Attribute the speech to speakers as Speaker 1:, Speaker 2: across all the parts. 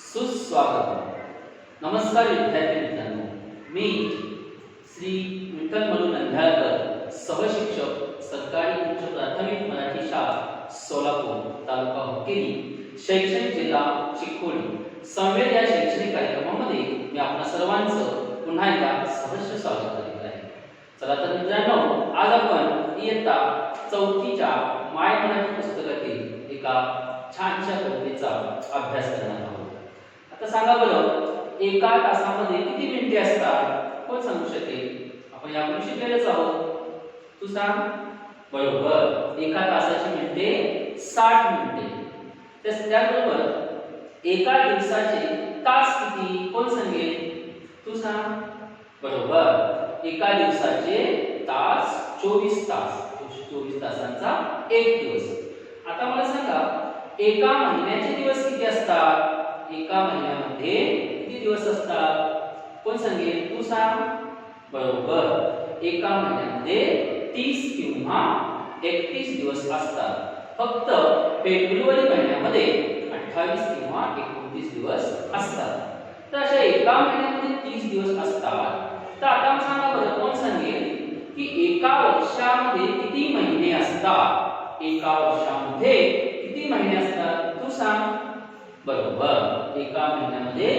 Speaker 1: सुस्वागत. नमस्कार विद्यार्थी मित्रांनो, मी श्री विठ्ठल मनु नंद्याळकर, सहशिक्षक, सरकारी उच्च प्राथमिक मराठी शाळा सोलापूर, तालुका हुक्केरी, शैक्षणिक जिल्हा चिकोडी, संवेद या शैक्षणिक कार्यक्रमामध्ये मी आपणा सर्वांचं पुन्हा एकदा सहर्ष स्वागत करीत आहे. चला तर मित्रांनो, आज आपण इयत्ता 4थीच्या माय मराठी पुस्तकातील एका छानशा कवितेचा अभ्यास करणार आहोत. आता सांगा बरं, एका तासामध्ये किती मिनिटे असतात? कोण सांगू शकेल? आपण यापूर्वी शिकलेलेच आहोत. तू सांग. बरोबर, एका तासाची मिनिटे 60 मिनिटे. त्याचबरोबर एका दिवसाचे तास किती? कोण सांगेल? तू सांग. बरोबर, एका दिवसाचे तास 24 तास. 24 तासांचा एक दिवस. आता मला सांगा, एका महिन्याचे दिवस किती असतात? एका महिन्यामध्ये किती दिवस असतात? कोण सांगेल? तू सांग. बरोबर, एका महिन्यामध्ये 30 किंवा 31 दिवस असतात. फक्त फेब्रुवारी महिन्यामध्ये 28 किंवा 29 दिवस असतात. तर अशा एका महिन्यामध्ये 30 दिवस असतात. तर आता सांगा बरं, कोण सांगेल की एका वर्षामध्ये किती महिने असतात? एका वर्षामध्ये किती महिने असतात? तू सांग. बरोबर, एका महिन्यामध्ये,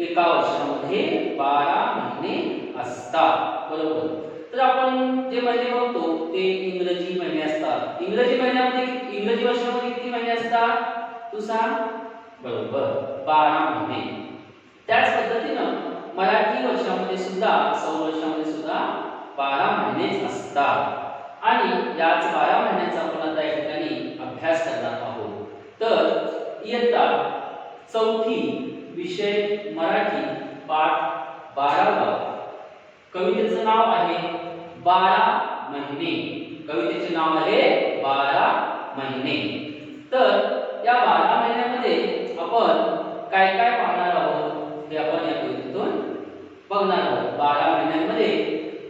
Speaker 1: एका वर्षामध्ये 12 महिने असतात. बरोबर. तर आपण जे महिने बघतो ते इंग्रजी महिने असतात. इंग्रजी महिन्यामध्ये, इंग्रजी वर्षामध्ये किती महिने असतात? तू सांग. बरोबर, 12 महिने. त्याच पद्धतीनं मराठी वर्षामध्ये सुद्धा, सौर वर्षामध्ये सुद्धा 12 महिनेच असतात. आणि याच 12 महिन्यांचा आपण आता या ठिकाणी अभ्यास करणार आहोत. तर इयत्ता 4थी विषय मराठी पाठ 12वा. कवितेचं नाव आहे 12 महिने. कवितेचे नाव आहे 12 महिने. तर या 12 महिन्यामध्ये आपण काय काय पाहणार आहोत हे आपण या कवितेतून बघणार आहोत. 12 महिन्यांमध्ये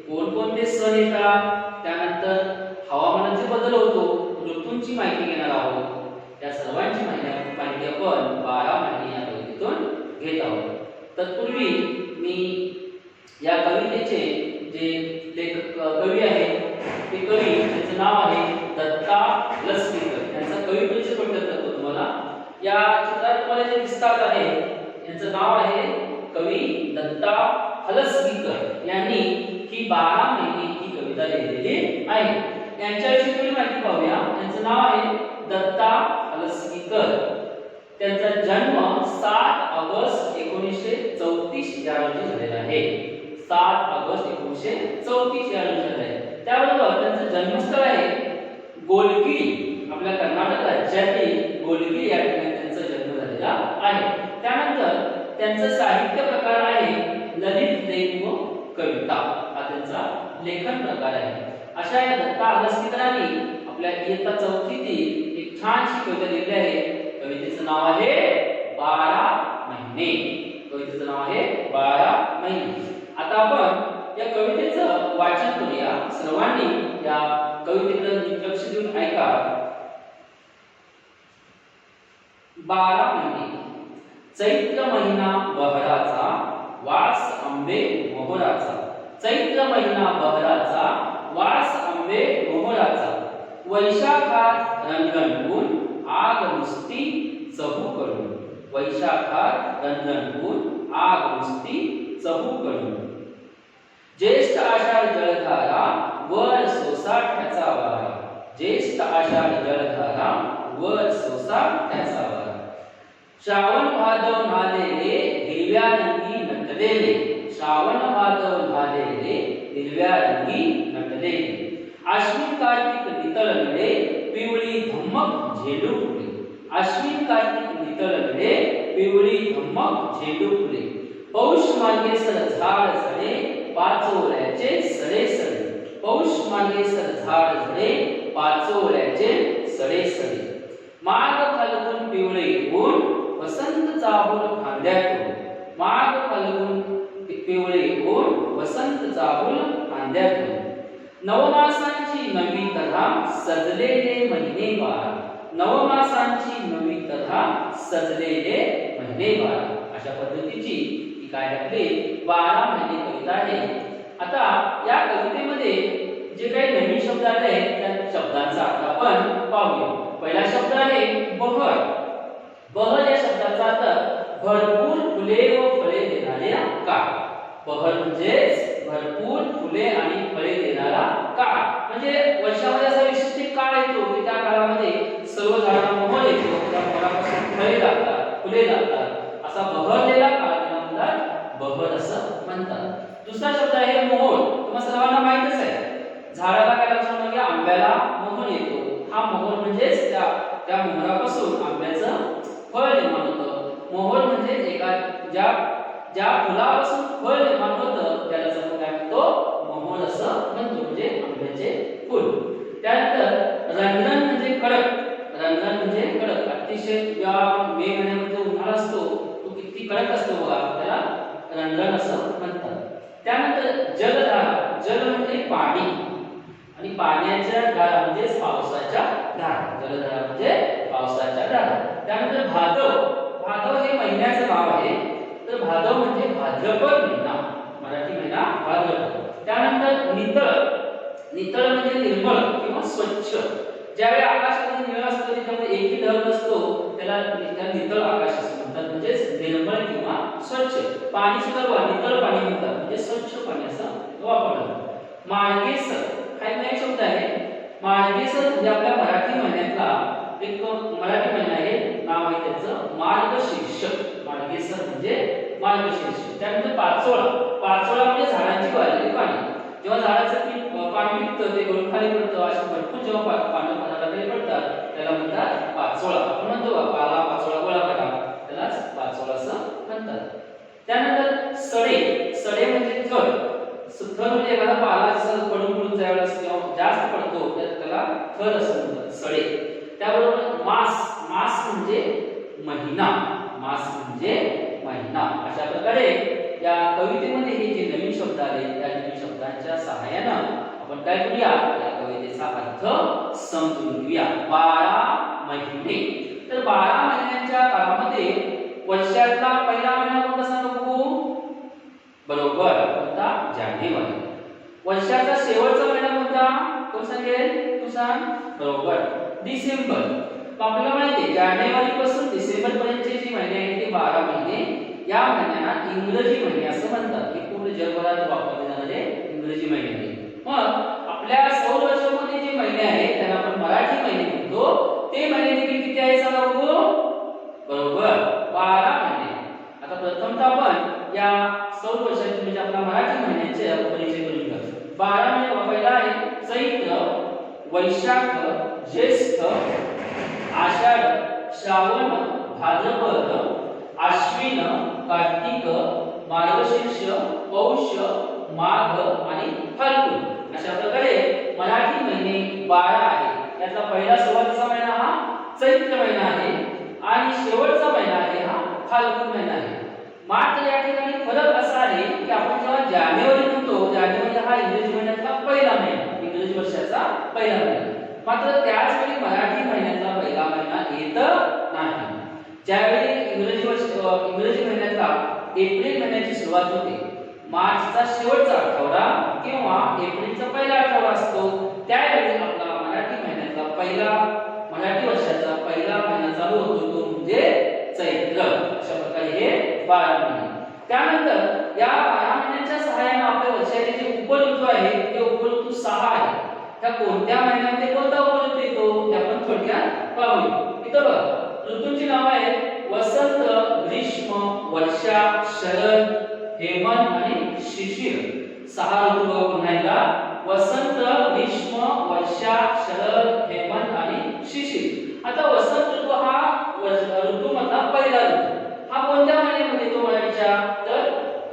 Speaker 1: कोणकोणते सण येतात, त्यानंतर हवामानाचे बदल होतो, ऋतूंची माहिती घेणार आहोत. या सर्वांची माहिती आपण 12 महिने या कवितेतून घेत आहोत. तत्पूर्वी मी या कवितेचे जे लेखक कवी आहेत, ते कवी, त्यांचं नाव आहे दत्ता हलसगीकर. यांचा कवी परिचय पटकन करतो तुम्हाला. या चित्रात तुम्हाला जे दिसतात आहे, यांचं नाव आहे कवी दत्ता हलसगीकर. यांनी ही 12 महिने ही कविता लिहिलेली आहे. यांच्याविषयी थोडी माहिती पाहूया. यांचं नाव आहे दत्ता हलसगीकर. त्यांचा जन्म 7 ऑगस्ट 1934 या रोजी झालेला आहे. 7 ऑगस्ट 1934 या रोजी झालेला आहे. त्याबरोबर त्यांचं जन्मस्थळ आहे गोलगिरी, आपल्या कर्नाटक राज्यातील गोलगिरी या ठिकाणी त्यांचा जन्म झालेला आहे. त्यानंतर त्यांचं साहित्य प्रकार आहे ललित लेख व कविता. हा त्यांचा लेखन प्रकार आहे. अशा या दत्ता हलसगीकरांनी आपल्या इयत्ता 4थीतील एक छानशी कविता लिहिली आहे. कवितेचं नाव आहे 12 महिने. कवितेचं नाव आहे 12 महिने. आता आपण या कवितेचं वाचन करूया. सर्वांनी या कवितेकडे लक्ष देऊन ऐका. 12 महिने. चैत्र महिना बहराचा, वास आंबे मोहराचा. चैत्र महिना बहराचा, वास आंबे मोहराचा. वैशाखात रंगणगुण, आग नुसती चहू कडून. वैशाखात रंगणगुण, आग नुसती चहू कडून. ज्येष्ठ आषाढ जलधारा, वर सोसाट्याचा वारा. ज्येष्ठ आषाढ जलधारा, वर सोसाट्याचा वारा. श्रावण भादव नालेले, हिरव्या रंगी नटलेले. श्रावण भादव नालेले, हिरव्या रंगी नटलेले. आश्विन कार्तिक नितळले, पिवळी धम्मक झेंडू फुले. आश्विन कार्तिक नितळले, पिवळी धम्मक झेंडू फुले. पौष मागे सर झाड झडे, पाचोळ्याचे सडे सडे. पौष मागे सर झाड झडे, पाचोळ्याचे सडे सडे. माघ फाल्गुन पिवळे गुण, वसंत चाहूल फांद्यातून. माघ फाल्गुन पिवळे गुण, वसंत चाहूल फांद्यातून. नवमासांची नवी तऱ्हा, सजलेले महिने वार. नवमासांची नवी तऱ्हा, सजलेले महिने 12 अशा पद्धतीची ही काय आपली 12 महिने कविता आहे. आता या कवितेमध्ये जे काही नवीन शब्द आले आहेत त्या शब्दांचा अर्थ आपण पाहूया. पहिला शब्द आहे बहर. बहर या शब्दाचा अर्थ भरपूर फुले व फळे देणारे काळ. बहर म्हणजे भरपूर फुले आणि फळे देणारा काळ. म्हणजे वर्षामध्ये असा विशिष्ट काळ येतो की त्या काळामध्ये सर्व झाडांना मोहर येतो, त्या मोहरापासून फळे लागतात, फुले लागतात. असा बहरलेला काळ म्हणतात बहर असं म्हणतात. दुसरा शब्द आहे मोहोर. तुम्हाला सर्वांना माहितच आहे झाडाला काय लक्षण म्हणजे आंब्याला मोहर येतो. हा मोहोर म्हणजेच त्या मोहरापासून आंब्याचं फळ निर्माण होतं. मोहोर म्हणजे एका ज्या फुलापासून फळ निर्माण होतं त्याला आपण काय म्हणतो मोहोर असं म्हणतो, म्हणजे आंब्याचे फूल. त्यानंतर रंगण म्हणजे कडक. रंगण म्हणजे कडक. अतिशय या मे महिन्यामध्ये उन्हाळा असतो तो किती कडक असतो बघा, त्याला रंगण असं म्हणतात. त्यानंतर जलधारा. जल म्हणजे पाणी आणि पाण्याच्या धारा म्हणजे पावसाच्या धारा. जलधारा म्हणजे पावसाच्या धारा. त्यानंतर भादव. भादव हे महिन्याचं नाव आहे. तर भादव म्हणजे भाद्रपद महिना, मराठी महिना भाद्रपद. त्यानंतर नितळ. नितळ म्हणजे निर्मळ किंवा स्वच्छ. ज्यावेळी आकाशामध्ये निळं असतं त्याच्यामध्ये एकही ढग नसतो त्याला नितळ आकाश असं म्हणतात, म्हणजे निर्मळ किंवा स्वच्छ. पाणी सुद्धा नितळ पाणी म्हणतात, म्हणजे स्वच्छ पाणी असं वापरलं. मार्गेसर हा एक नवीन शब्द आहे. मार्गेसर म्हणजे आपल्या मराठी महिन्यातला एक मराठी महिना आहे, नाव आहे त्याचं मार्गशीर्ष. मार्गेसर म्हणजे मार्गशीर्ष. त्यानंतर पाचोळा. पाचोळा म्हणजे झाडांची वाळलेली पाने. जेव्हा झाडाचं पान पिकतं ते गळून खाली पडतं, अशी भरपूर जेव्हा पानं पानाला खाली पडतात त्याला म्हणतात पाचोळा. आपण म्हणतो पाला पाचोळा गोळा करा, त्यालाच पाचोळा असं म्हणतात. त्यानंतर सडे. सडे म्हणजे थर. थर म्हणजे एखादा पाला जसं पडून पडून ज्यावेळेस जास्त पडतो त्याला थर असं म्हणतात, सडे. त्याबरोबर मास. मास म्हणजे महिना. मास म्हणजे महिना. अशा प्रकारे या कवितेमध्ये हे जे नवीन शब्द आले त्या नवीन शब्दांच्या सहाय्याने आपण काय करूया, या कवितेचा अर्थ समजून घेऊया. 12 महिने. तर 12 महिन्यांच्या काळामध्ये वर्षातला पहिला महिना कोणता सांगा बघू? बरोबर, कोणता? जानेवारी. वर्षाचा शेवटचा महिना कोणता? कोण सांगेल? तू सांग. बरोबर, डिसेंबर. आपल्याला माहिती आहे जानेवारी पासून डिसेंबर पर्यंतचे जे महिने आहेत ते 12 महिने. या महिन्यांना इंग्रजी महिने असं म्हणतात. हे पूर्ण जगभरात वापरले जाणारे इंग्रजी महिने आहेत. मग आपल्या सौर वर्षामध्ये जे महिने आहेत त्यांना आपण मराठी महिने म्हणतो. ते महिने देखील किती आहेत सांगा बघू? बरोबर, 12 महिने. आता प्रथमतः आपण या सौर वर्षाचे म्हणजे आपल्या मराठी महिन्यांचे परिचय करून घेऊ. 12 महिने पहिला आहे चैत्र, वैशाख, ज्येष्ठ, आषाढ, श्रावण, भाद्रपद, आश्विन, कार्तिक, मार्गशीर्ष, पौष, माघ आणि फाल्गुन. अशा प्रकारे मराठी महिने 12 आहेत. यातला पहिला सुरुवातीचा महिना हा चैत्र महिना आहे आणि शेवटचा महिना आहे हा फाल्गुन महिना आहे. मात्र या ठिकाणी फरक असा आहे की आपण जेव्हा जानेवारी म्हणतो, जानेवारी हा इंग्रजी महिन्यातला पहिला महिना, इंग्रजी वर्षाचा पहिला महिना. मात्र त्याच वेळी मराठी महिन्यातला पहिला महिना येत नाही. ज्यावेळी इंग्रजी महिन्यातला एप्रिल महिन्याची सुरुवात होते, मार्चचा शेवटचा आठवडा किंवा एप्रिलचा पहिला आठवडा असतो, त्यावेळी आपला मराठी महिन्यातला मराठी वर्षाचा पहिला महिना चालू होतो, तो म्हणजे चैत्र. अशा प्रकारे हे 12 महिने. त्यानंतर या 12 महिन्यांच्या सहाय्याने आपल्या वर्षाचे जे उपऋतू आहेत ते उपऋतू 6 आहेत. त्या कोणत्या महिन्यामध्ये कोणता उपऋतू येतो ते आपण थोडक्यात पाहूया. इथं बघा ऋतूंची नाव आहेत वसंत, ग्रीष्म, वर्षा, शरद, हेमंत आणि शिशिर. 6 ऋतू पुन्हा एकदा वसंत, ग्रीष्म, वर्षा, शरद, हेमंत आणि शिशिर. आता वसंत ऋतू हा ऋतूमधला पहिला ऋतू. हा कोणत्या महिन्यामध्ये येतो मराठीच्या? तर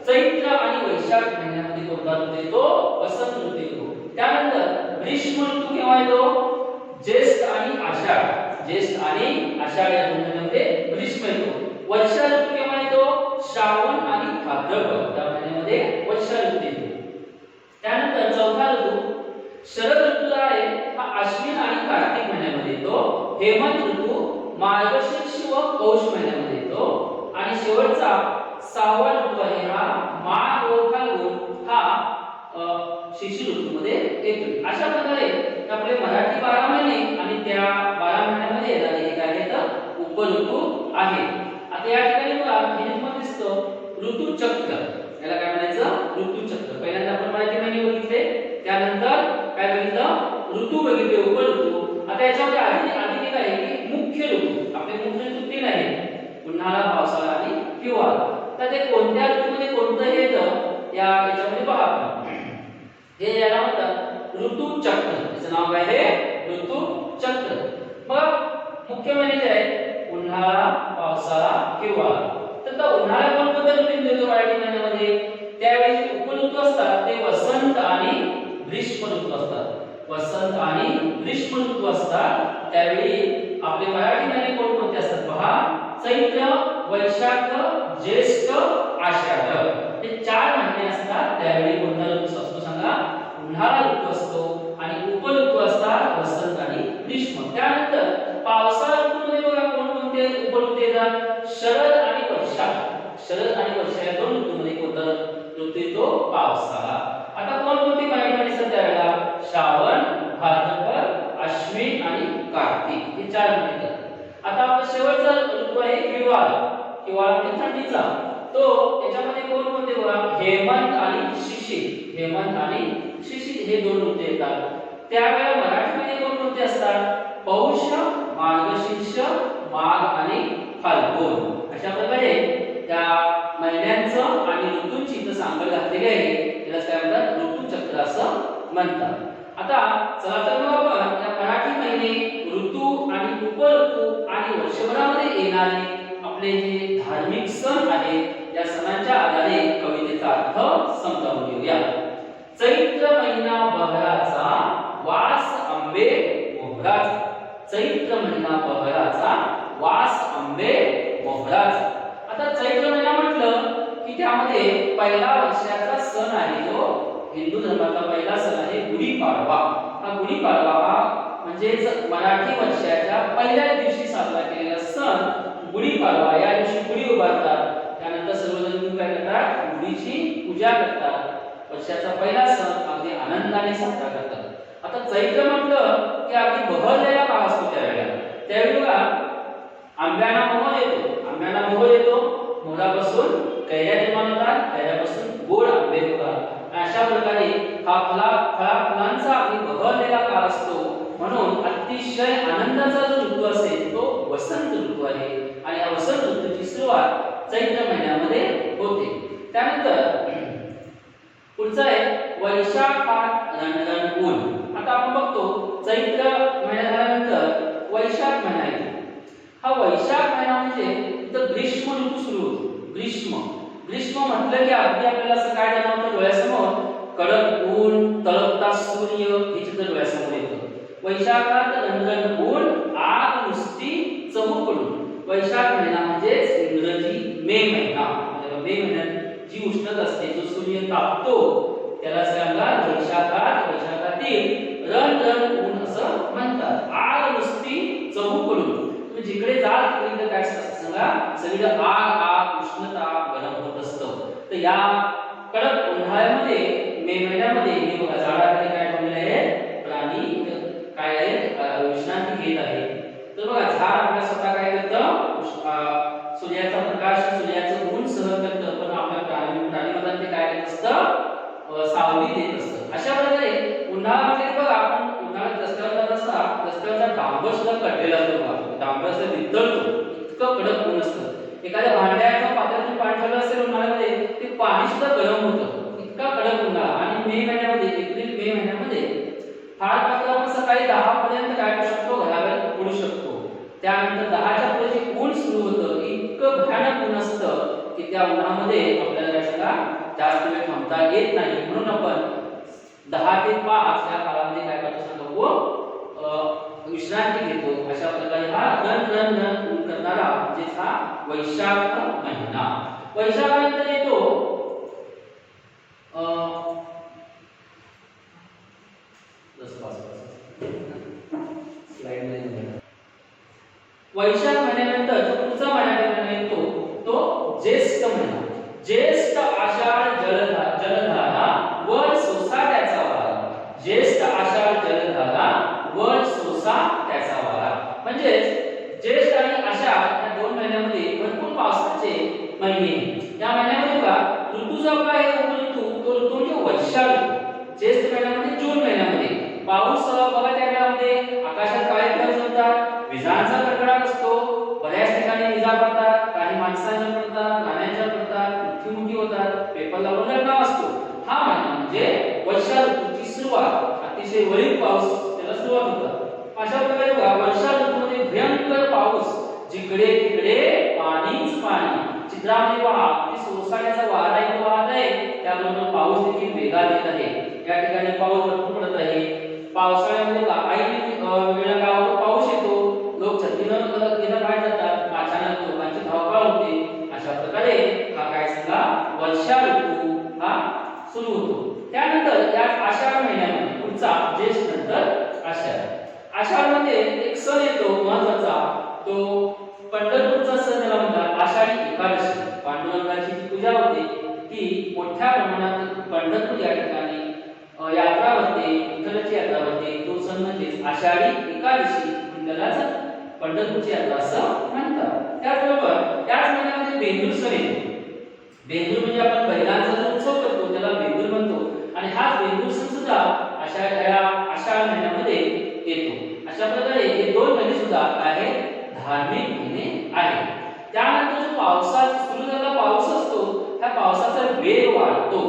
Speaker 1: चैत्र आणि वैशाख महिन्यामध्ये कोणता ऋतू येतो? वसंत ऋतू येतो. त्यानंतर ग्रीष्म ऋतू केव्हा येतो? ज्येष्ठ आणि आषाढ. ज्येष्ठ आणि आषाढ या दोन महिन्यांमध्ये ग्रीष्म येतो. वर्षा ऋतू केव्हा येतो? श्रावण आणि भाद्रपद या महिन्यामध्ये वर्षा ऋतू येतो. त्यानंतर चौथा ऋतू शरद ऋतू आहे हा आश्विन आणि कार्तिक महिन्यामध्ये येतो. हेमंत ऋतू मार्गशीर्ष व पौष महिन्यामध्ये येतो आणि अशा प्रकारे आपले मराठी 12 महिने आणि त्या 12 महिन्यामध्ये येणारे हे काय आहेत उपऋतू आहेत. आता या ठिकाणी बघा हे तुम्हाला दिसतं ऋतुचक्र. याला काय म्हणायचं ऋतुचक्र. पहिल्यांदा आपण मराठी महिने बघितले, त्यानंतर काय बघितलं ऋतू बघितले उपऋतू. आता याच्यामध्ये आधी काय आहे की मुख्य ऋतू. आपले मुख्य ऋतू 3 आहेत, उन्हाळा, पावसाळा आणि हिवाळा. तर ते कोणत्या ऋतूमध्ये कोणतं येतं याच्यामध्ये पहा आपण. हे याला म्हणतात ऋतुचक्र. त्याचं नाव काय आहे ऋतुचक्र. मग मुख्य महिने जे आहेत उन्हाळा, पावसाळा, हिवाळा. तर उन्हाळा कोणत्या ऋतूमध्ये येतो मराठी महिन्यामध्ये? त्यावेळी जे उपऋतू असतात ते वसंत आणि ग्रीष्म ऋतू असतात. वसंत आणि ग्रीष्म ऋतू असतात. त्यावेळी आपले मराठी महिने कोणते असतात पहा. चैत्र, वैशाख, ज्येष्ठ, आषाढ. हे 4 महिने असतात. त्यावेळी कोणता ऋतू असतो सांगा? उन्हाळा ऋतू असतो आणि उपऋतू असतात वसंत आणि ग्रीष्म. त्यानंतर पावसाळा ऋतूमध्ये बघा कोणते उपऋतू येतात? शरद आणि वर्षा. शरद आणि वर्षा या 2 ऋतूमध्ये कोणता ऋतू येतो? पावसाळा. आता कोणते महिने असतात त्यावेळेला? श्रावण, भाद्रपद, अश्विन आणि कार्तिक. हे 4 महिने येतात. आता आपला शेवटचा ऋतू आहे हिवाळा. हिवाळा म्हणजे थंडीचा. तो त्याच्यामध्ये कोणते बघा? हेमंत आणि शिशिर. हेमंत आणि शिशिर हे 2 ऋतू येतात. त्यावेळेला मराठी महिने कोणते असतात? पौष, मार्गशीर्ष, माघ आणि फाल्गुन. अशा प्रकारे त्या महिन्यांचं आणि ऋतूंची इथं सांगड घातलेली आहे. त्याला काय म्हणतात? ऋतुचक्र असं म्हणतात. आता चला तर मग आपण या मराठी महिने, ऋतू आणि उपऋतू आणि वर्षभरामध्ये येणारे आपले जे धार्मिक सण आहेत या सणांच्या आधारे कवितेचा अर्थ समजावून घेऊया. चैत्र महिना बहराचा, वास आंबे मोहराचा. चैत्र महिना बहराचा, वास आंबे मोहराचा. आता चैत्र महिना म्हटलं की त्यामध्ये पहिला वर्षाचा सण आहे जो हिंदू धर्माचा पहिला सण आहे गुढीपाडवा. हा गुढीपाडवा हा म्हणजे मराठी वर्षाच्या पहिल्या दिवशी साजरा केलेला सण गुढीपाडवा. या दिवशी गुढी उभारतात. त्यानंतर सर्वजण काय करतात? गुढीची पूजा करतात. वर्षाचा पहिला सण अगदी आनंदाने साजरा करतात. आता चैत्र म्हटलं की अगदी बहरलेला काळ असतो त्यावेळेला. त्यावेळी बघा आंब्याला मोहर येतो. आंब्याला मोहर येतो. मोहरापासून कैऱ्या निर्माण होतात. कैऱ्यापासून गोड आंबे होतात. अशा प्रकारे हा फळांचा अगदी बहरलेला काळ असतो. म्हणून अतिशय आनंदाचा जो ऋतू असेल तो वसंत ऋतू आहे. आणि या वसंत ऋतूची सुरुवात चैत्र महिन्यामध्ये होते. त्यानंतर पुढचा आहे वैशाखात रणरण ऊन. आता आपण बघतो चैत्र महिना झाल्यानंतर वैशाख महिना येतो. हा वैशाख महिना म्हणजे इथं ग्रीष्म ऋतू सुरू होतो. ग्रीष्म म्हटलं की अगदी आपल्याला असं काय जाणवतं डोळ्यासमोर? कडक ऊन, तळपता सूर्य हे चित्र डोळ्यासमोर येतं. वैशाखात रणरण ऊन, आग नुसती चहूकडून. वैशाख महिना म्हणजेच इंग्रजी मे महिना. म्हणजे मे महिन्यात जी उष्णता असते, जो सूर्य तापतो त्यालाच काय म्हणतात? वैशाखातील रण ऊन असं म्हणतात. आग नुसती चहूकडून. तुम्ही जिकडे जाल तिकडे काय असतं सांगा? सगळीकडे आग, उष्णता, गरम होत असतं. तर या कडक उन्हाळ्यामध्ये मे महिन्यामध्ये हे बघा झाडाखाली काय बनलेले आहे? प्राणी काय आहेत? विश्रांती घेत आहेत. तर बघा झाड आपल्या स्वतः काय करतं? सूर्याचा प्रकाश, सूर्याचं ऊन सहन करतं. पण आपल्या प्राणीमध्ये ते काय करत असतं? सावली देत असतं. अशा प्रकारे उन्हाळ्यामध्ये बघा आपण उन्हाळ्यात रस्त्यावर जात असता रस्त्यावरचा डांबर सुद्धा कटलेला असतो. डांबर असं वितळतो. इतकं कडक ऊन असतं. एखाद्या भांड्यात किंवा पात्रात पाणी ठेवलं असेल उन्हाळ्यामध्ये ते पाणी सुद्धा गरम होतं. इतका कडक उन्हाळा. आणि मे महिन्यामध्ये एप्रिल मे महिन्यामध्ये फार मात्र आपण सकाळी 10 पर्यंत काय करू शकतो? घराबाहेर पडू शकतो. त्यानंतर 10च्या पुढे जे ऊन सुरू होतं इतकं भयानक ऊन असतं की त्या उन्हामध्ये आपल्याला काय सांगा जास्त वेळ थांबता येत नाही. म्हणून आपण 10 ते 5 या काळामध्ये काय करतो सांगा? विश्रांती घेतो. अशा प्रकारे हा रण ऊन करणारा म्हणजेच हा वैशाख महिना. वैशाखानंतर येतो वैशाख महिन्यानंतर जो पुढचा महिना येतो तो ज्येष्ठ महिना. ज्येष्ठ आषाढ जलधारा वर सोसाट्याचा वारा. ज्येष्ठ आषाढ पावसाचे महिने. या महिन्यामध्ये बघा ऋतू जो आपला आहे ऋतू तो ऋतू म्हणजे वर्षा ऋतू. ज्येष्ठ महिन्यामध्ये जून महिन्यामध्ये पाऊस बघा त्या काळामध्ये आकाशात काळे ढग जमतात, विजांचा कडकडाट असतो, बऱ्याच ठिकाणी विजा पडतात, काही माणसांच्या पडतात, प्राण्यांच्या पडतात, मृत्युमुखी होतात, पेपरला वगैरे असतो. हा महिना म्हणजे वर्षा ऋतूची सुरुवात, अतिशय वळीव पाऊस त्याला सुरुवात होतात. अशा प्रकारे बघा वर्षा ऋतूमध्ये भयंकर पाऊस, जिकडे तिकडे पाणीच पाणी. चित्रामध्ये पहा की सोसाट्याचा वारा इथे वाहत आहे, त्याबरोबर पाऊस देखील वेगात येत आहे. या ठिकाणी पाऊस भरपूर पडत आहे. पावसाळ्यामध्ये वेगवेगळ्या गावावर पाऊस येतो, लोक छत्रीनं घेऊन बाहेर जातात, अचानक लोकांची धावपळ होते. अशा प्रकारे हा काय झाला वर्षा ऋतू हा सुरू होतो. त्यानंतर या आषाढ महिन्यामध्ये पुढचा ज्येष्ठ नंतर आषाढ. आषाढमध्ये एक सण येतो महत्त्वाचा, तो पंढरपूरचा सण त्याला म्हणतात आषाढी एकादशी. पांडुरंगाची जी पूजा होते ती मोठ्या प्रमाणात पंढरपूर या ठिकाणी यात्रा भरते, विठ्ठलाची यात्रा भरते. तो सण म्हणजे आषाढी एकादशी, त्यालाच पंढरपूरची यात्रा असं म्हणतात. त्याचबरोबर त्याच महिन्यामध्ये बेंदूर सण येतो. बेंदूर म्हणजे आपण बैलांचा जो उत्सव करतो त्याला बेंदूर म्हणतो, आणि हा बेंदूर सण सुद्धा आषाढ महिन्यामध्ये येतो. अशा प्रकारे हे दोन महिने सुद्धा आहेत धार्मिक महिने आहेत. त्यानंतर जो पावसाचा सुरू झालेला पाऊस असतो, त्या पावसाचा वेग वाढतो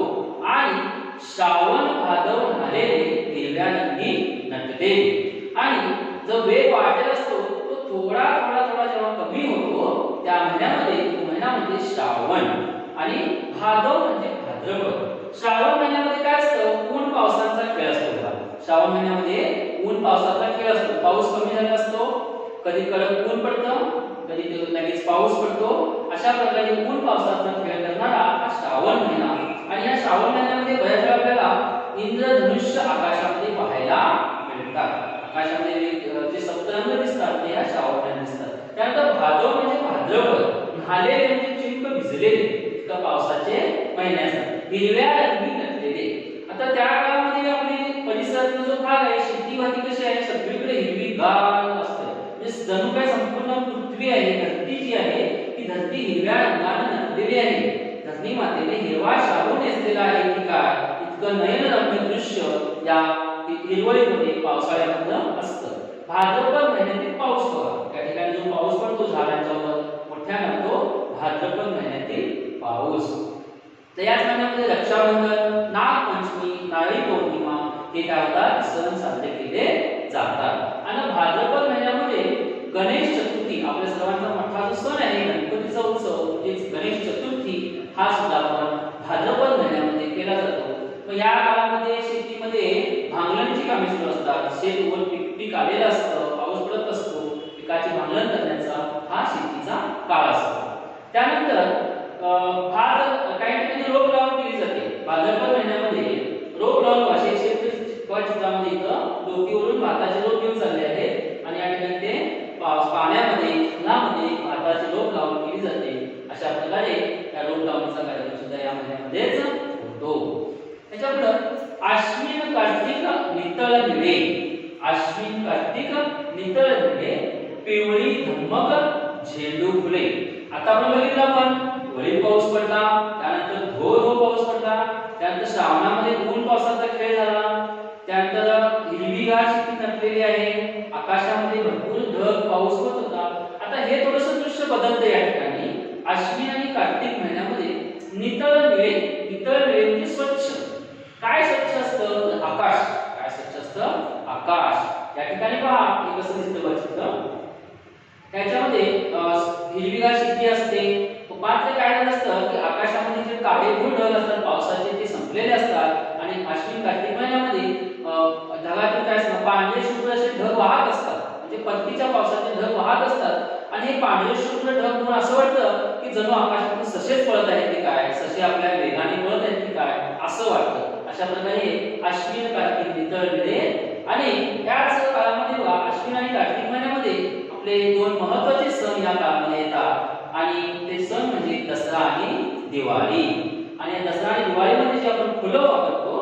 Speaker 1: आणि श्रावण भादव झालेले हिरव्या रंगी नटते. आणि जो वेग वाढलेला असतो तो थोडा जेव्हा कमी होतो, त्या महिन्यामध्ये तो महिना म्हणजे श्रावण, आणि भादव म्हणजे भाद्रपद. श्रावण महिन्यामध्ये काय असतं, ऊन पावसाचा खेळ असतो. श्रावण महिन्यामध्ये ऊन पावसाचा खेळ असतो. पाऊस कमी झाला असतो, कधी कडक ऊन पडतं, कधी लगेच पाऊस पडतो. अशा प्रकारे ऊन पावसाचा खेळ करणारा हा श्रावण महिना. आणि या श्रावण महिन्यामध्ये बऱ्याच वेळा आपल्याला इंद्रधनुष्य आकाशामध्ये पाहायला मिळतात. आकाशामध्ये जे सप्तरंग दिसतात ते या श्रावण महिन्यात दिसतात. त्यानंतर भादव म्हणजे भाद्रपद, न्हालेले म्हणजे चिंब भिजलेले, तर पावसाचे महिने असतात, हिरव्या रंगी नटलेले. आता त्या काळामध्ये आपली परिसराचा जो भाग आहे, शेतीवाडी कशी आहे, सगळीकडे हिरवीगार असते. म्हणजे जणू काय संपूर्ण पृथ्वी आहे, धरती जी आहे ती धरती हिरव्या रंगाने नटलेली आहे. धरणी मातेने हिरवा शालू नेसलेला आहे की काय, इतकं नयनरम्य दृश्य या हिरवळीमध्ये पावसाळ्यामध्ये असतं. भाद्रपद महिन्यातील पाऊस बघा, त्या ठिकाणी जो पाऊस पडतो झाडांच्यावर मोठ्याने तो भाद्रपद महिन्यातील पाऊस. तर याच महिन्यामध्ये रक्षाबंधन, नागपंचमी, नारळी पौर्णिमा हे काय होतात सण साजरे केले जातात. आणि भाद्रपद महिन्यामध्ये गणेश चतुर्थी, आपल्या सर्वांचा मोठा जो सण आहे गणपतीचा उत्सव म्हणजेच गणेश चतुर्थी, हा सुद्धा आपण भाद्रपद महिन्यामध्ये केला जातो. मग या काळामध्ये शेतीमध्ये भांगलणीची कामे सुरू असतात. शेत वर पीक आलेलं असतं, पाऊस पडत असतो, पिकाची भांगलण करण्याचा हा शेतीचा काळ असतो. त्यानंतर काही ठिकाणी रोप लावून केली जाते. भाद्रपद महिन्यामध्ये रोप लावून भाषेत चित्रामध्ये इथं डोकीवरून भाताचे रोप घेऊन चालले आहेत, आणि या ठिकाणी ते पाण्यामध्ये फुलामध्ये भाताचे रोप लावून केली जाते. अशा प्रकारे या रोप लावणीचा कार्यक्रम सुद्धा या महिन्यामध्येच होतो. त्याच्यापुढे आश्विन कार्तिक नितळ निळे, आश्विन कार्तिक नितळ निळे, पिवळी धम्मक झेंडू फुले. आता आपण बघितलं आपण वळीव पाऊस पडला, त्यानंतर धो पाऊस पडला, त्यानंतर श्रावणामध्ये ऊन पावसाचा खेळ झाला, त्यानंतर हिरवीगार शेती नटलेली आहे, आकाशामध्ये भरपूर ढग पाऊस होत होता. आता हे थोडंसं दृश्य बदलतं या ठिकाणी. आश्विन आणि कार्तिक महिन्यामध्ये नितळ निळे, नितळ निळे म्हणजे स्वच्छ. काय स्वच्छ असतं, आकाश. काय स्वच्छ असतं, आकाश. या ठिकाणी पहा हे कसं दिसतं बघा, त्याच्यामध्ये हिरवीगार शेती असते. मात्र काय झालं असतं की आकाशामध्ये जे काळेभोर ढग असतात पावसाचे ते संपलेले असतात, आणि आश्विन कार्तिक महिन्यामध्ये ढगातून काय असतं पांढरे शुभ्र असे ढग वाहत असतात. म्हणजे परतीच्या पावसाचे ढग वाहत असतात, आणि हे पांढरे शुभ्र ढग म्हणून असं वाटतं की जणू आकाशातून ससेच पळत आहेत की काय, ससे आपल्या वेगाने पळत आहेत की काय असं वाटतं. अशा प्रकारे आश्विन कार्तिक नितळ निळे. आणि त्याच काळामध्ये आश्विन आणि कार्तिक महिन्यामध्ये आपले दोन महत्त्वाचे सण या काळामध्ये येतात, आणि ते सण म्हणजे दसरा आणि दिवाळी. आणि दसरा आणि दिवाळीमध्ये जी आपण फुलं वापरतो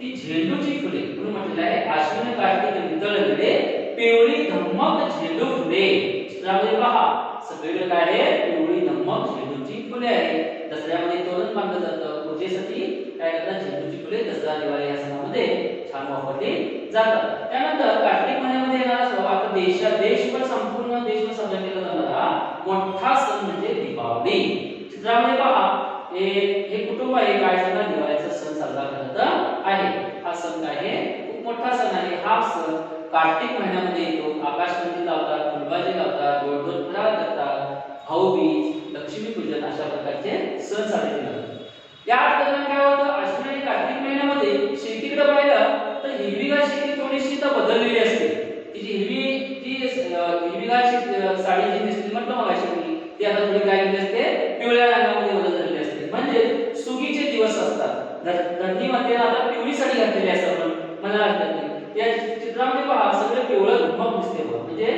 Speaker 1: ती झेंडूची फुले म्हणून म्हटलेलं आहे. आश्विन कार्तिक नितळ निळे, पिवळी धम्मक झेंडू फुले. चित्रामध्ये पहा सगळीकडे काय आहे, पिवळी धम्मक झेंडू झेंडूची फुले आहे. दसऱ्यामध्ये तोरण बांधलं जातं. पूजेसाठी काय करतात, झेंडूची फुले दसरा दिवाळी या सणामध्ये छान वापरली जातात. त्यानंतर कार्तिक महिन्यामध्ये येणारा सण, आता देशभर संपूर्ण देशभर साजरा केला जाणारा मोठा सण म्हणजे दीपावली. चित्रामध्ये पहा, हे कुटुंब आहे काय सण, दिवाळीचा सण साजरा करत आहे. हा सण काय आहे, खूप मोठा सण आहे. हा सण कार्तिक महिन्यामध्ये येतो. आकाशकंदील लावतात, फुलबाजी लावतात, गोड गोड फराळ करतात, भाऊबीज, लक्ष्मीपूजन अशा प्रकारचे सण साजरे केले जातात. या दरम्यान काय होतं, आश्विन आणि कार्तिक महिन्यामध्ये शेतीकडे पाहिलं तर हिरवीगार शेती थोडीशी तर बदललेली असते. ती जी हिरवीगार साडी जी दिसली म्हटलं मग अशी ती आता थोडी काय केली असते, पिवळ्या रंगामध्ये बदललेली असते. म्हणजे सुगीचे दिवस असतात. धरणीमध्ये आता पिवळी साडी घातलेली असते. आपण मला वाटतं या चित्रामध्ये पहा, सगळे पिवळं धुमक दिसते. म्हणजे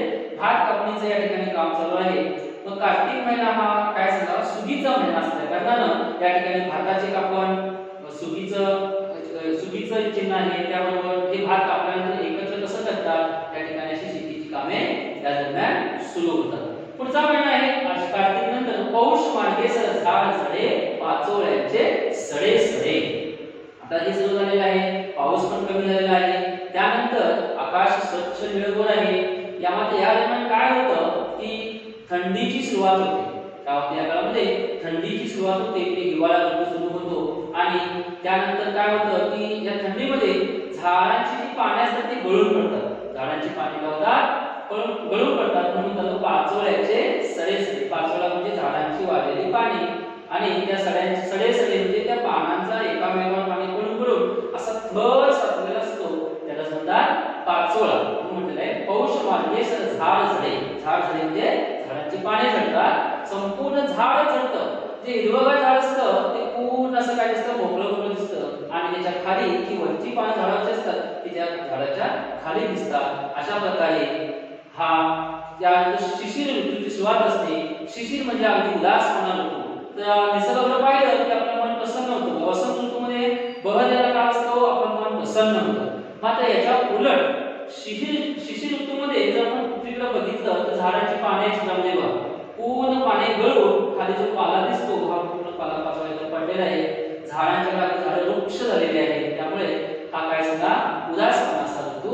Speaker 1: भात कापणीचं या ठिकाणी काम चालू आहे. मग कार्तिक महिना हा काय सांगा, सुगीचा महिना असल्या कारणानं या ठिकाणी भाताचे कापण, सुगीचं चिन्ह आहे. त्याबरोबर हे भात कापल्यानंतर एकत्र कसं करतात, या ठिकाणी अशी शेतीची कामे या दरम्यान सुरू होतात. पुढचा महिना आहे कार्तिक नंतर पौष मार्गेसर झाड झडे पाचोळ्याचे सडे सडे. आता हे सुरू झालेलं आहे. पाऊस पण कमी झालेला आहे. त्यानंतर आकाश स्वच्छ निळभोर आहे. यामध्ये या दरम्यान काय होतं की थंडीची सुरुवात होते. काय होते, या काळामध्ये थंडीची सुरुवात होते. ते हिवाळा ऋतू सुरू होतो आणि त्यानंतर काय होतं की या थंडीमध्ये झाडांची जी पाने असतात ती गळून पडतात. झाडांची पाने काय होतात, गळून पडतात. म्हणून त्याला पाचोळ्याचे सडे सडे. पाचोळा म्हणजे झाडांची वाळलेली पाने आणि त्या सड्यांचे सडे सडे म्हणजे त्या पानांचा एकामेकावर पाणी गळून गळून असा थर साचलेला असतो, त्याला म्हणतात पाचोळा. म्हणून म्हटलेलं आहे पौष मार्गेसर झाड झडे. झाड झडे म्हणजे झाडांची पाने झडतात. संपूर्ण झाड झडतं. जे हिरवगार झाड असतं ते पूर्ण असं काय दिसतं, मोकळं मोकळं दिसतं आणि त्याच्या खाली जी वरची पानं झाडाची असतात ती त्या झाडाच्या खाली दिसतात. अशा प्रकारे हा त्यानंतर शिशिर ऋतूची सुरुवात असते. शिशिर म्हणजे अगदी उदासपणा ऋतू. तर निसर्गाकडे पाहिलं की आपलं मन प्रसन्न होतं. वसंत ऋतूमध्ये बहरलेला काळ असतो, आपण मन प्रसन्न होतं. मात्र याच्या उलट शिशिर ऋतूमध्ये जर आपण पृथ्वीकडे बघितलं तर झाडांची पाने चित्रामध्ये बघा, पूर्ण पाने गळून खाली जो पाला दिसतो हा पूर्ण पाला पाचोळ्याचा पडलेला आहे. झाडांच्या खाली झाडं वृक्ष झालेले आहेत. त्यामुळे हा काय सांगा, उदासपणाचा ऋतू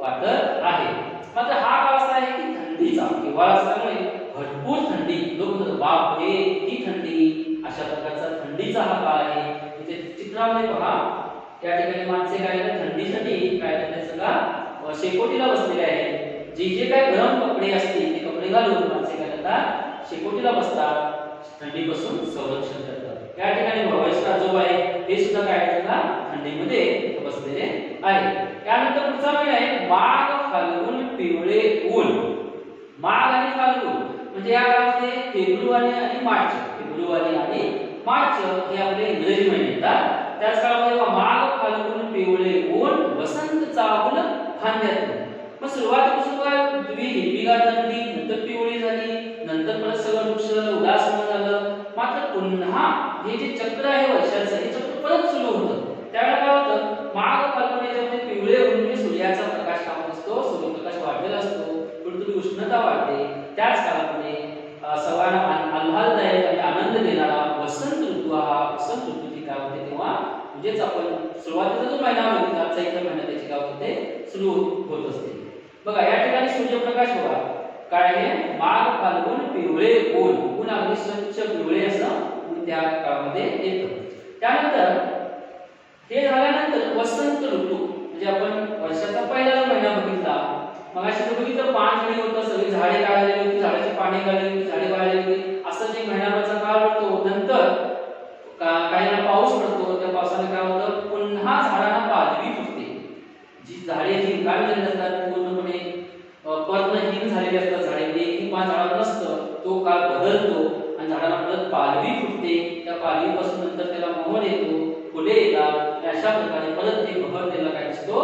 Speaker 1: वाटत आहे. मात्र हा काळ असा आहे की थंडीचा, हिवाळा असल्यामुळे भरपूर थंडी. लोक म्हणतात बाप रे ही थंडी, अशा प्रकारचा थंडीचा हा काळ आहे. इथे चित्रामध्ये पहा, या ठिकाणी माणसे काय करतात, थंडीसाठी काय करतात, सगळा शेकोटीला बसलेले आहेत. जे काय गरम कपडे असतील ते कपडे घालून माणसे काय करतात, शेकोटीला बसतात, थंडीपासून संरक्षण करतात. या ठिकाणी वयस्क आजोबा आहे ते सुद्धा काय करतात, थंडीमध्ये बसलेले आहे. त्यानंतर पुढचा महिना आहे माघ फाल्गुन पिवळे ऊन. माघ आणि फाल्गुन म्हणजे या काळामध्ये फेब्रुवारी आणि मार्च. फेब्रुवारी आणि मार्च हे आपले इंग्रजी महिने येतात. त्याच काळामध्ये माघ फाल्गुन पिवळे ऊन वसंत चाहुल फांद्यात. मग सुरुवातीपासून काय हिरवीगार थंडी, नंतर पिवळी झाली, नंतर परत सगळं वृक्ष झालं, उदासपण झालं. मात्र पुन्हा हे जे चक्र आहे वर्षाचं, हे चक्र परत सुरू होतं. त्यावेळेला काय होतं, माघ फाल्गुन याच्यामध्ये पिवळे ऊन म्हणजे सूर्याचा प्रकाश कामत असतो, सूर्यप्रकाश वाढलेला असतो, थोडी उष्णता वाढते. त्याच काळामध्ये सर्वांना आल्हाददायक आणि आनंद देणारा वसंत ऋतू, हा वसंत ऋतूची काय होते तेव्हा म्हणजेच आपण सुरुवातीचा जो महिना बघितला चैत्र महिना त्याची काय होते सुरू होत असते. बघा या ठिकाणी सूर्यप्रकाश बघा काय आहे, माघ फाल्गुन पिवळे ऊन. ऊन अगदी स्वच्छ पिवळे असं त्या काळामध्ये येतं. त्यानंतर हे झाल्यानंतर वसंत ऋतू म्हणजे आपण वर्षाचा पहिला जो महिना बघितला, मग अशी बघितलं पान झाडी होतं, सगळी झाडे काढलेली होती, झाडाची पाने काढलेली होती, झाडे वाळलेली होती. असं जे महिनाभरचा काळ पडतो, नंतर काही वेळा पाऊस पडतो. त्या पावसाने काय होतं, पुन्हा झाडांना पालवी फुटते. जी झाडे जी काढलेली असतात पूर्णपणे पर्णहीन झालेली असतात, झाडे एकही पान झाडावर नसतं, तो काळ बदलतो आणि झाडाला परत पालवी फुटते. त्या पालवीपासून नंतर त्याला मोहर येतो, फुले येतात. अशा प्रकारे परत हे बहरलेला काय असतो,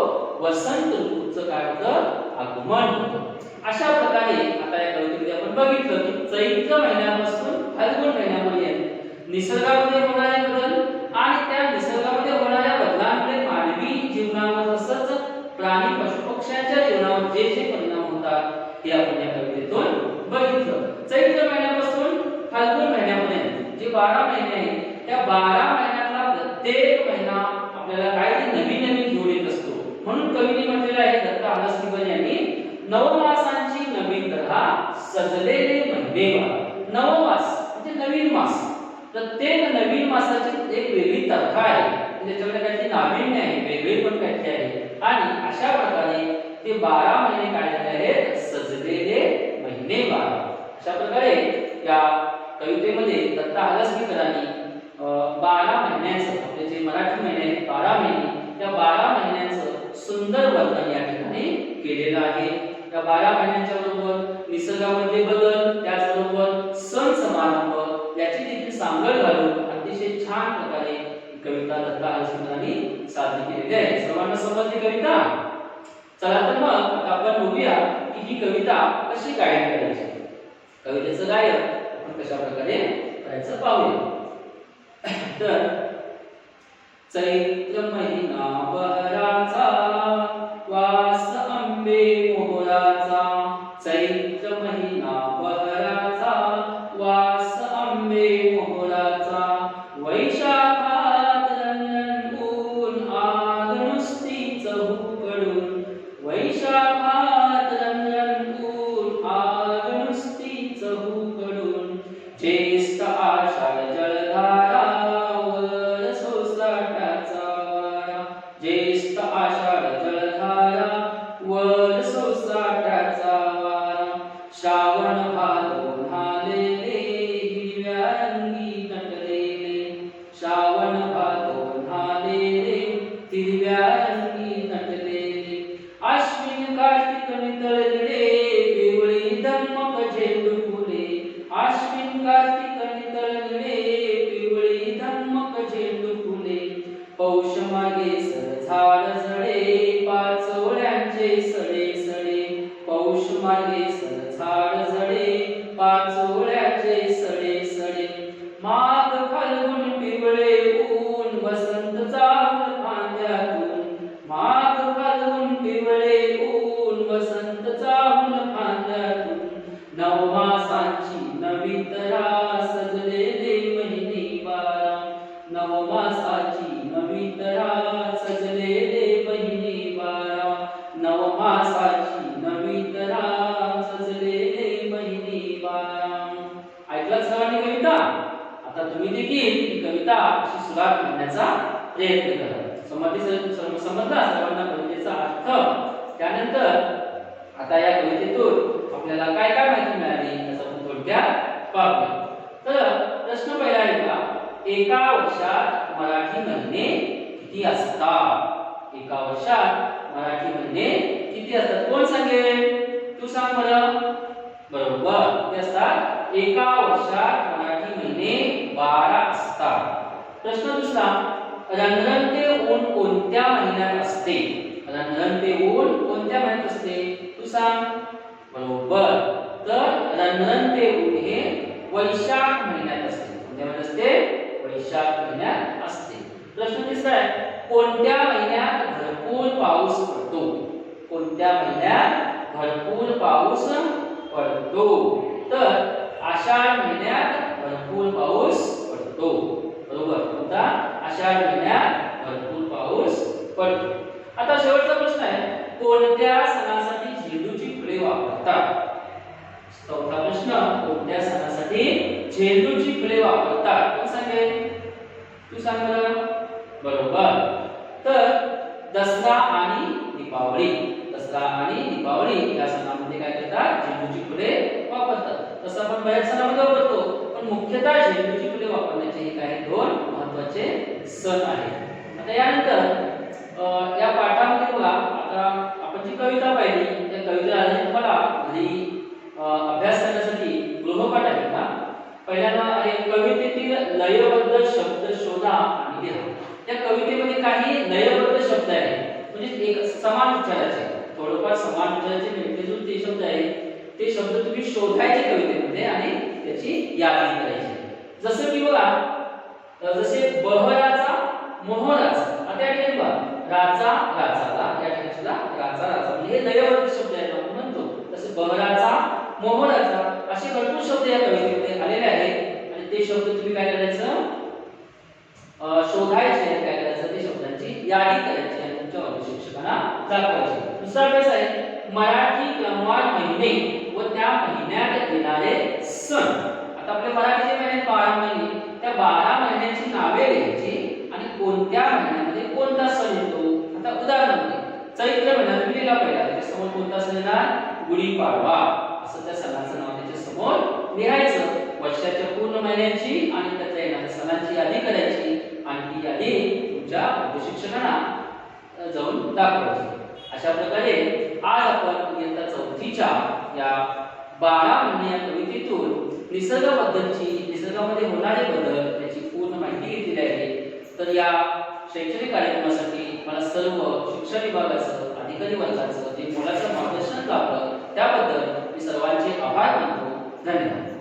Speaker 1: वसंत ऋतूचं काय होतं, आगमन होतं. अशा प्रकारे आता या कवितेमध्ये आपण बघितलं की चैत्र महिन्यापासून फाल्गुन महिन्यापर्यंत निसर्गामध्ये होणारे बदल आणि त्या निसर्गामध्ये होणाऱ्या बदलांमुळे मानवी जीवनावर तसंच प्राणी पशु पक्ष्यांच्या जीवनावर जे जे परिणाम होतात हे आपण या कवितेतून बघितलं. चैत्र महिन्यापासून फाल्गुन महिन्यापर्यंत जे 12 महिने आहेत त्या 12 महिन्यातला प्रत्येक महिना आपल्याला काहीतरी नवीन नवीन घेऊन येत असतो. म्हणून कवीने म्हटलेलं आहे दत्त हलसगीकर यांनी नवमासांची नवीन तऱ्हा सजलेले महिने बारा. नवमास म्हणजे नवीन मास. प्रत्येक नवीन मासाची एक वेगळी तऱ्हा आहे. त्याच्यामध्ये काहीतरी नाविन्य आहे, वेगळे पण काहीतरी आहे. आणि अशा प्रकारे ते 12 महिने काय झाले आहेत सजलेले महिने 12. अशा प्रकारे या कवितेमध्ये दत्त हलसगीकरांनी 12 महिन्यांचं आपले जे मराठी महिने आहेत 12 महिने त्या 12 महिन्यांचं सुंदर वर्णन या ठिकाणी केलेलं आहे. या 12 महिन्यांच्या बरोबर निसर्गामध्ये बदल त्याचबरोबर सण समारंभ याची देखील सांगड घालून अतिशय छान प्रकारे कविता दत्त हलसगीकरांनी सादर केलेली आहे. सर्वांना समजली कविता? चला तर मग आता आपण बघूया की ही कविता कशी गायन करायची. कवितेचं गायन आपण कशा प्रकारे करायचं पाहूया. तर चैत्र महिना बहराचा वास आंबे मोहराचा. चैत्र महिना बहराचा वास आंबे मोहराचा. वैशाखात रणरणून आग नुसती चहूकडून. वैशाखात रणरणून आग नुसती चहूकडून. ज्येष्ठ आषाढ जलधारा वर सोसाट्याचा वारा. ज्येष्ठ आषाढ जलधारा वर सोसाट्याचा वारा. श्रावण भादो न्हालेले हिरव्या रंगी नटलेले. श्रावण भादो न्हालेले हिरव्या रंगी नटलेले. आश्विन कार्तिक नितळले पिवळी धम्मक झेंडू फुले. आश्विन कार्तिक नितळले पिवळी धम्मक झेंडू फुले. पौष मागे सर झाड जळे पाचोळ्यांचे सडे सडे. पौष मागे सर झाड जळे पाचोळ्याचे सडे सडे. माघ फाल्गुन पिवळे ऊन वसंत जाऊन फांद्यातून. माघ फाल्गुन पिवळे ऊन वसंत जाऊन फांद्यातून. नवमासांची नवी तऱ्हा सजलेले महिने 12. नवमासाची नवी तऱ्हा सजलेले महिने 12. नवमासाची नवी तऱ्हा सजलेले महिने 12. ऐकलं सर्वांनी कविता? आता तुम्ही देखील ही कविता अशी सुरुवात करण्याचा प्रयत्न करा. समजला सर्वांना कवितेचा अर्थ? त्यानंतर आता या कवितेतून आपल्याला काय काय माहिती मिळाली याचा आपण थोडक्यात पाहूया. तर प्रश्न पहिला आहे का, एका वर्षात मराठी महिने किती असतात? एका वर्षात मराठी महिने किती असतात? कोण सांगेल? तू सांग बरं. बरोबर, ते असतात एका वर्षात मराठी महिने 12 असतात. प्रश्न दुसरा, रणरणते ऊन कोणत्या महिन्यात असते? रणरणते ऊन कोणत्या महिन्यात असते? तू सांग. बरोबर, तर रणरणते ऊन हे वैशाख महिन्यात असते. कोणत्या महिन्यात असते? वैशाख महिन्यात असते. प्रश्न तिसरा आहे, कोणत्या महिन्यात भरपूर पाऊस पडतो? कोणत्या महिन्यात भरपूर पाऊस पडतो? तर आषाढ महिन्यात भरपूर पाऊस पडतो. बरोबर, कोणता? आषाढ महिन्यात भरपूर पाऊस पडतो. आता शेवटचा प्रश्न आहे, कोणत्या सणासाठी झेंडूची फुले वापरतात? चौथा प्रश्न, कोणत्या सणासाठी झेंडूची फुले वापरतात? कोण सांगेल? तू सांग बरं. बरोबर, तर दसरा आणि दीपावली. दसरा आणि दीपावली या सणामध्ये काय करतात? झेंडूची फुले वापरतात. तसं आपण बऱ्याच सणामध्ये वापरतो, पण मुख्यतः झेंडूची फुले वापरण्याचे हे काही दोन महत्त्वाचे सण आहेत. आता यानंतर या पाठामध्ये बघा, आता आपण जी कविता पाहिली त्या कवितेला तुम्हाला घरी अभ्यास करण्यासाठी गृहपाठ आहे का? पहिल्यांदा आहे कवितेतील लयबद्ध शब्द शोधा आणि लिहा. त्या कवितेमध्ये काही लयबद्ध शब्द आहेत, म्हणजे एक समान उच्चाराचे, थोडंफार समान उच्चाराचे मिळून ते शब्द आहेत, ते शब्द तुम्ही शोधायचे कवितेमध्ये आणि त्याची यादी करायची. जसं की बघा, जसे बहराचा मोहराचा. आता या ठिकाणी बघा, राजा राजाला, या ठिकाणी सुद्धा राजा राजा म्हणजे हे लयबद्ध शब्द आहेत आपण म्हणतो. तसे बहराचा मोहराचा असे भरपूर शब्द या कवितेमध्ये आलेले आहेत आणि ते शब्द तुम्ही काय करायचे? यादी करायची आणि तुमच्या वर्ग शिक्षकांना दाखवायची. दुसरा अभ्यास आहे मराठी क्रमवार महिने व त्या महिन्यात येणारे सण. आता आपल्या मराठीचे महिने 12 महिने, त्या 12 महिन्यांची नावे लिहायची आणि कोणत्या महिन्यामध्ये कोणता सण येतो. आता उदाहरणार्थ चैत्र महिन्यात लिहिला पहिला, त्याच्या समोर कोणता सण येणार, गुढीपाडवा, असं त्या सणाचं नाव त्याच्या समोर लिहायचं. वर्षाच्या पूर्ण महिन्यांची आणि त्याच्या येणाऱ्या सणांची यादी करायची आणि ती यादी तुमच्या वर्ग शिक्षकांना जाऊन दाखवायची. अशा प्रकारे आज आपण इयत्ता 4थीच्या या 12 महिने या कवितेतून निसर्गामध्ये होणारे बदल याची पूर्ण माहिती घेतलेली आहे. तर या शैक्षणिक कार्यक्रमासाठी मला सर्व शिक्षण विभागाचं, अधिकारी वर्गाचं जे मोलाचं मार्गदर्शन लाभलं त्याबद्दल मी सर्वांचे आभार मानतो. धन्यवाद.